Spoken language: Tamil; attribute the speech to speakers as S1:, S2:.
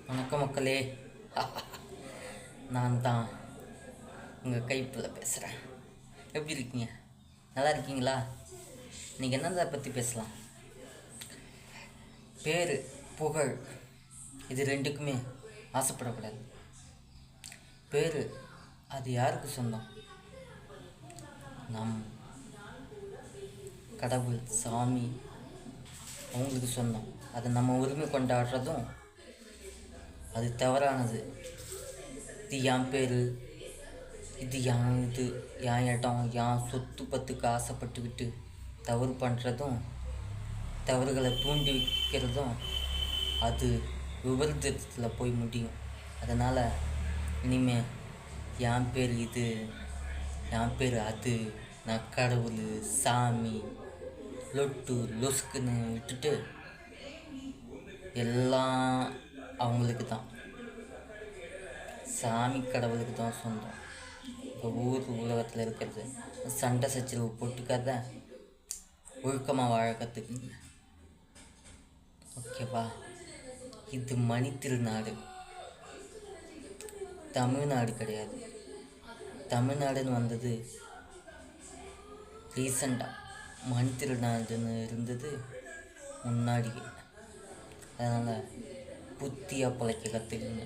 S1: வணக்கம் மக்களே. நான் தான் உங்கள் கைப்பில் பேசுகிறேன். எப்படி இருக்கீங்க? நல்லா இருக்கீங்களா? இன்றைக்கி என்னதை பற்றி பேசலாம்? பேர், புகழ், இது ரெண்டுக்குமே ஆசைப்படக்கூடாது. பேர் அது யாருக்கு சொந்தம்? நம் கடவுள், சாமி, அவங்களுக்கு சொந்தம். அதை நம்ம உரிமை கொண்டாடுறதும் அது தவறானது. இது என் பேர், இது என் இடம், என் சொத்து பத்துக்கு ஆசைப்பட்டுக்கிட்டு தவறு பண்ணுறதும், தவறுகளை தூண்டி வைக்கிறதும் அது விபரீதத்தில் போய் முடியும். அதனால் இனிமேல் என் பேர் இது, என் பேர் அது, நான் கடவுள், சாமி, லொட்டு லொசுக்குன்னு விட்டுட்டு எல்லாம் அவங்களுக்கு தான், சாமி கடவுளுக்கு தான் சொந்தம். இப்போ உலகத்தில் இருக்கிறது சண்டை சச்சரவு போட்டுக்காத, ஒழுக்கமாக வாழ கற்றுக்குங்க. ஓகேவா? இது மணி திருநாடு, தமிழ்நாடு கிடையாது. தமிழ்நாடுன்னு வந்தது ரீசண்டாக, மணி திருநாடுன்னு இருந்தது முன்னாடி. அதனால் புத்தியாக பிழைக்க கற்றுக்குங்க.